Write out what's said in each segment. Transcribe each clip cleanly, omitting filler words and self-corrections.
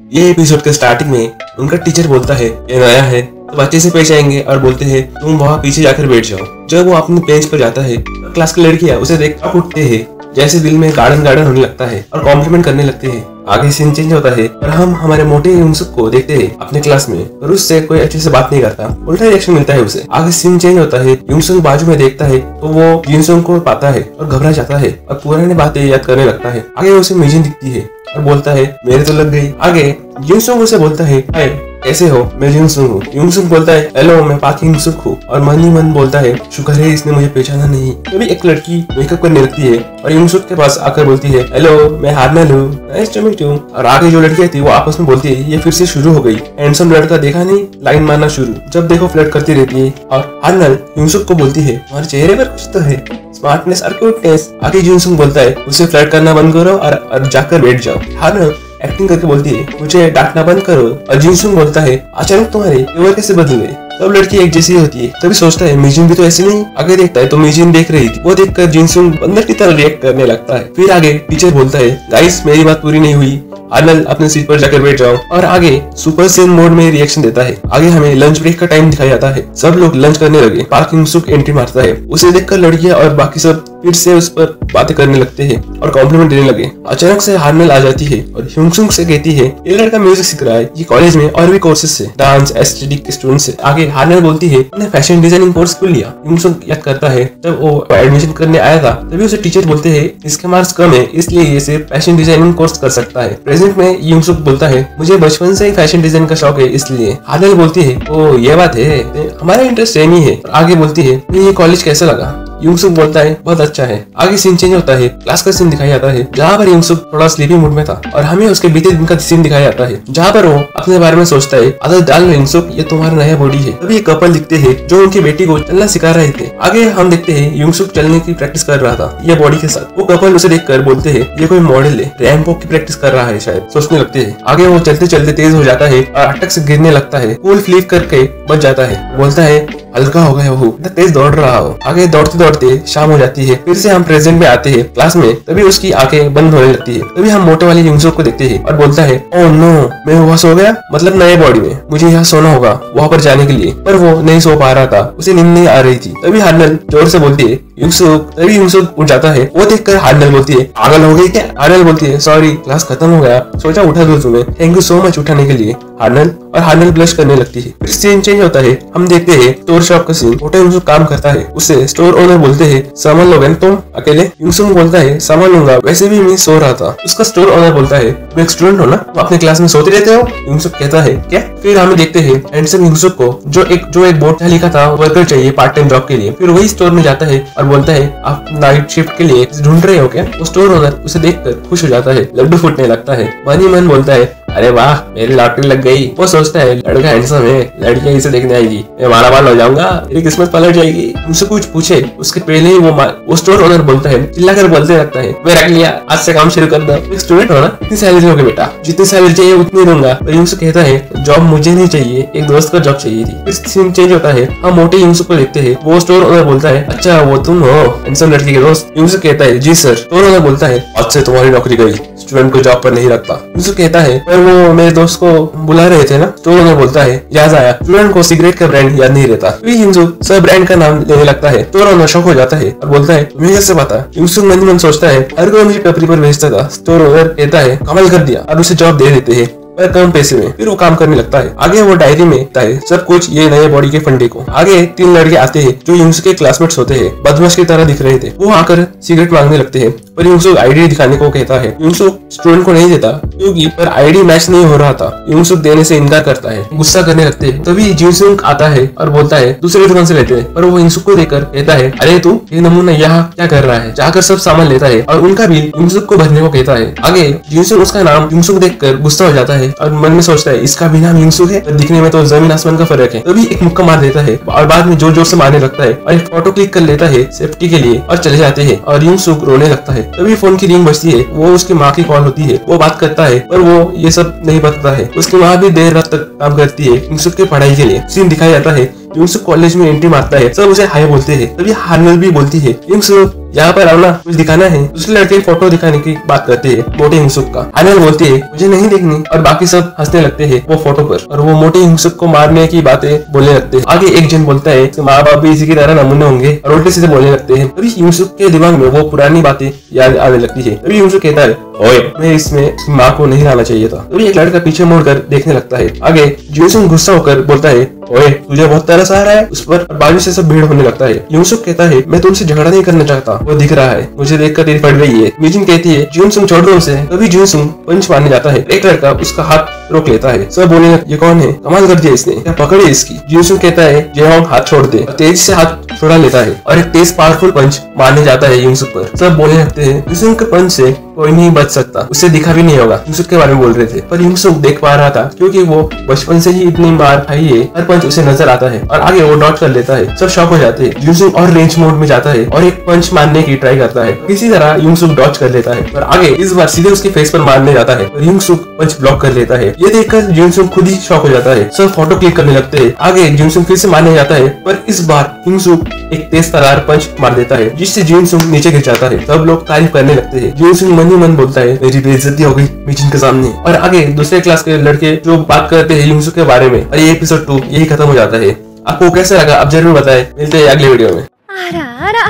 ये एपिसोड के स्टार्टिंग में उनका टीचर बोलता है ये नया है, तो बच्चे से पेश आएंगे और बोलते हैं तुम वहाँ पीछे जाकर बैठ जाओ। जब वो अपने बेंच पर जाता है तो क्लास की लड़कियां उसे देख उठते हैं, जैसे दिल में गार्डन गार्डन होने लगता है और कॉम्प्लीमेंट करने लगते हैं। आगे सीन चेंज होता है और हम हमारे मोटे यूनसुक को देखते हैं अपने क्लास में, और उससे कोई अच्छे से बात नहीं करता, उल्टा रिएक्शन मिलता है उसे। आगे सीन चेंज होता है, यूनसुक बाजू में देखता है तो वो जिनसुक को पाता है और घबरा जाता है और पुरानी बातें याद करने लगता है। आगे उसे मिजिन दिखती है और बोलता है मेरे तो लग गई। आगे यूनसुक उसे बोलता है हाय कैसे हो, मैं यूनसुक हूँ। यूनसुक बोलता है हेलो मैं पाक यूनसुक हूँ, और मन ही मन बोलता है शुक्र है इसने मुझे पहचाना नहीं। तभी एक लड़की मेकअप करने लगती है और यूनसुक के पास आकर बोलती है हेलो मैं हार्नल हूँ, नाइस टू मीट यू। और आगे जो लड़कियां थी वो आपस में बोलती है ये फिर से शुरू हो गई, हैंडसम लड़का देखा नहीं, लाइन मारना शुरू, जब देखो फ्लर्ट करती रहती है। और हार्नल यूनसुक को बोलती है तुम्हारे चेहरे पर कुछ तो है, स्मार्टनेस और क्यूटनेस। आगे यूनसुक बोलता है उसे फ्लर्ट करना बंद करो और जाकर बैठ जाओ। हार्नल एक्टिंग करके बोलती है मुझे डांटना बंद करो, और जिनसुक बोलता है अचानक तुम्हारे तेवर कैसे बदल गए। सब लड़की एक जैसी होती है, तभी सोचता है मिजिन भी तो ऐसी नहीं। आगे देखता है तो मिजिन देख रही थी, वो देखकर जिनसुक बंदर की तरह रिएक्ट करने लगता है। फिर आगे टीचर बोलता है गाइस मेरी बात पूरी नहीं हुई, हार्नल अपने सीट पर जाकर बैठ जाओ। और आगे सुपर सेन मोड में रिएक्शन देता है। आगे हमें लंच ब्रेक का टाइम दिखाया जाता है, सब लोग लंच करने लगे। पाक यूनसुक एंट्री मारता है, उसे देखकर लड़कियां और बाकी सब फिर से उस पर बातें करने लगते हैं और कॉम्प्लीमेंट देने लगे। अचानक से हार्नल आ जाती है और यूनसुक से कहती है ये लड़का म्यूजिक सीख रहा है, ये कॉलेज में और भी कोर्सेज से डांस एस्थेटिक स्टूडेंट से। आगे हार्नल बोलती है मैंने फैशन डिजाइनिंग कोर्स क्यों लिया। यूनसुक याद करता है जब वो एडमिशन करने आया था तभी उसे टीचर बोलते हैं इसके मार्क्स कम है इसलिए ये सिर्फ फैशन डिजाइनिंग कोर्स कर सकता है। प्रेजेंट में यूनसुक बोलता है मुझे बचपन से ही फैशन डिजाइन का शौक है इसलिए। हार्नल बोलती है ओ ये बात है, हमारा इंटरेस्ट सेम ही है। आगे बोलती है ये कॉलेज कैसा लगा। यूनसुक बोलता है बहुत अच्छा है। आगे सीन चेंज होता है, क्लास का सीन दिखाया जाता है जहाँ पर यूनसुक थोड़ा स्लीपी मूड में था और हमें उसके बीते दिन का सीन दिखाया जाता है जहाँ पर वो अपने बारे में सोचता है आदत डाल लो यूनसुक ये तुम्हारा नया बॉडी है। तभी एक कपल दिखते हैं जो उनकी बेटी को चलना सिखा रहे थे। आगे हम देखते हैं यूनसुक चलने की प्रैक्टिस कर रहा था ये बॉडी के साथ। वो कपल उसे देखकर बोलते हैं ये कोई मॉडल है, रैंप वॉक की प्रैक्टिस कर रहा है शायद, सोचने लगते हैं। आगे वो चलते चलते तेज हो जाता है और अटक से गिरने लगता है, कूल फ्लिप करके बच जाता है। बोलता है हल्का हो गया हो, तेज दौड़ रहा हो। आगे दौड़ते दौड़ते शाम हो जाती है, फिर से हम प्रेजेंट में आते हैं क्लास में। तभी उसकी आंखें बंद होने लगती है। तभी हम मोटे वाले यूनसुक को देखते हैं और बोलता है ओह नो मैं वहाँ सो गया, मतलब नए बॉडी में मुझे यहाँ सोना होगा वहाँ पर जाने के लिए। पर वो नहीं सो पा रहा था, उसे नींद नहीं आ रही थी। तभी हार्नल जोर से बोलती है यूनसुक। तभी यूनसुक उठ जाता है, वो देखकर हार्नल बोलती है पागल हो गई क्या। हार्नल बोलती है सॉरी क्लास खत्म हो गया, सोचा उठा दूं तुम्हें, थैंक यू सो मच उठाने के लिए हार्नल। और हार्नल ब्लश करने लगती है। फिर सीन चेंज होता है, हम देखते हैं स्टोर शॉप का सीन। मोटे यूनसुक काम करता है, उससे स्टोर ओनर बोलते हैं सामान लोगे तुम अकेले। यूनसुक बोलता है सामान लूंगा, वैसे भी मैं सो रहा था। उसका स्टोर ओनर बोलता है तुम एक स्टूडेंट हो ना, तुम अपने क्लास में सोते रहते हो। यूनसुक कहता है क्या। फिर हमें देखते हैं हैंडसम यूनसुक को जो एक बोर्ड लिखा था वर्कर चाहिए पार्ट टाइम जॉब के लिए। फिर वही स्टोर में जाता है और बोलता है आप नाइट शिफ्ट के लिए ढूंढ रहे हो क्या। वो स्टोर ओनर उसे देखकर खुश हो जाता है, लड्डू फूटने लगता है। मन ही मन बोलता है अरे वाह मेरी लॉटरी लग गई। वो सोचता है लड़का हैंडसम है, लड़कियां इसे देखने आएगी, मैं माला माल हो जाऊंगा, मेरी किस्मत पलट जाएगी। उनसे कुछ पूछे उसके पहले ही वो स्टोर ओनर बोलता है चिल्लाकर बोलते रहता है मैं रख लिया, आज से काम शुरू कर दो। एक स्टूडेंट हो ना, कितनी सैलरी लोगे बेटा, जितनी सैलरी चाहिए उतनी दूंगा। तो यूनसुक कहता है जॉब मुझे नहीं चाहिए, एक दोस्त का जॉब चाहिए थी। इस सीन चेंज होता है, हम मोटे यूनसुक को देखते हैं। वो स्टोर ओनर बोलता है अच्छा वो तुम हो हैंडसम लड़की के दोस्त। यूनसुक कहता है जी सर। स्टोर ओनर बोलता है आज से तुम्हारी नौकरी गई, स्टूडेंट को जॉब पर नहीं रखता। यूनसुक कहता है पर वो मेरे दोस्त को बुला रहे थे ना। स्टोर ओनर बोलता है याद आया, स्टूडेंट को सिगरेट का ब्रांड याद नहीं रहता। यूनसुक सब ब्रांड का नाम लेने लगता है। स्टोर ओनर शॉक हो जाता है और बोलता है तुम्हें कैसे पता। यूनसुक मन ही मन सोचता है हर कोई मुझे टपरी पर भेजता था। स्टोर ओनर कहता है कमाल कर दिया, और उसे जॉब दे देते हैं पर कम पैसे में। फिर वो काम करने लगता है। आगे वो डायरी में लिखता है सब कुछ ये नए बॉडी के फंडे को। आगे 3 लड़के आते हैं जो यूनसुक के क्लासमेट्स होते हैं, बदमाश की तरह दिख रहे थे। वो आकर सिगरेट मांगने लगते हैं पर यूनसुक आईडी दिखाने को कहता है। यूनसुक स्टूडेंट को नहीं देता क्योंकि पर आईडी मैच नहीं हो रहा था। यूनसुक देने से इनकार करता है, गुस्सा करने लगते हैं। तभी यूनसुक आता है और बोलता है दूसरी दुकान से लेते हैं। पर वो यूनसुक को देखकर कहता है अरे तू ये नमूना यहाँ क्या कर रहा है। जाकर सब सामान लेता है और उनका बिल यूनसुक को भरने को कहता है। आगे यूनसुक उसका नाम यूनसुक देखकर गुस्सा हो जाता है और मन में सोचता है इसका भी नाम यूनसुक है, दिखने में तो जमीन आसमान का फर्क है। तभी एक मुक्का मार देता है और बाद में जोर जोर से मारने लगता है और एक फोटो क्लिक कर लेता है सेफ्टी के लिए और चले जाते हैं। और यूनसुक रोने लगता है। तभी फोन की रिंग बजती है, वो उसकी माँ की कॉल होती है। वो बात करता है पर वो ये सब नहीं बताता है। उसकी माँ भी देर रात तक काम करती है यूनसुक की पढ़ाई के लिए। सीन दिखाया जाता है यूंगसुक कॉलेज में एंट्री मारता है, सब उसे हाय बोलते हैं। तभी हानल भी बोलती है, यूंगसुक यहाँ पर आओ ना, कुछ दिखाना है। दूसरे लड़के फोटो दिखाने की बात करते हैं मोटे यूंगसुक का। हानल बोलती है मुझे नहीं देखनी, और बाकी सब हंसने लगते हैं वो फोटो पर, और वो मोटे यूंगसुक को मारने की बातें बोलने लगते हैं। आगे एक जन बोलता है माँ बाप भी इसी की तरह नमूने होंगे, और उल्टे सीधे बोलने लगते हैं। तभी यूंगसुक के दिमाग में वो पुरानी बातें याद आने लगती है। तभी यूंगसुक कहता है ओए, मैं इसमें माँ को नहीं लाना चाहिए था। तभी एक लड़का पीछे मुड़कर देखने लगता है। आगे यूंगसुक गुस्सा होकर बोलता है ओए, तुझे बहुत तरस आ रहा है उस पर, और बाजू से सब भीड़ होने लगता है। यूंगसुक कहता है मैं तुमसे झगड़ा नहीं करना चाहता, वो दिख रहा है, मुझे देखकर तेरी फट गई है। मीजिन कहती है यूंगसुक छोड़ दो उसे। तभी यूंगसुक पंच मारने जाता है, एक लड़का उसका हाथ रोक लेता है। सब बोलने ये कौन है, कमाल कर दिया इसने, क्या पकड़ है इसकी। यूंगसुक कहता है जेहोंग हाथ छोड़ दे, और तेजी से हाथ छोड़ा लेता है और एक तेज पावरफुल पंच मारने जाता है यूंगसुक पर। सब बोलने लगते हैं यूंगसुक के पंच से कोई नहीं बच सकता, उससे दिखा भी नहीं होगा। यूंगसुक के बारे में बोल रहे थे, पर यूंगसुक देख पा रहा था क्योंकि वो बचपन से ही इतनी मार खाई है, हर पंच उसे नजर आता है, और आगे वो डॉट कर लेता है। सब शॉक हो जाते हैं। यूंगसुक और रेंज मोड में जाता है और एक पंच मारने की ट्राई करता है, किसी तरह यूंगसुक डॉच कर लेता है, और आगे इस बार सीधे उसके फेस पर मारने जाता है, और यूंगसुक पंच ब्लॉक कर लेता है। ये देखकर यूंगसुक खुद ही शॉक हो जाता है। सब फोटो क्लिक करने लगते हैं। आगे यूंगसुक फिर से मारने जाता है, पर इस बार यूंगसुक एक तेज तरार पंच मार देता है, जिससे यूंगसुक नीचे गिर जाता है। सब लोग तारीफ करने लगते हैं। यूंगसुक मन ही मन बोलता है मेरी बेइज्जती हो गई मीजिन के सामने। और आगे दूसरे क्लास के लड़के जो बात करते हैं यूंगसुक के बारे में, और ये एपिसोड 2 यही खत्म हो जाता है। आपको कैसा लगा आप जरूर बताएं। मिलते हैं अगले वीडियो में। आ रा,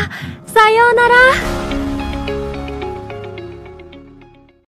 सायोनारा।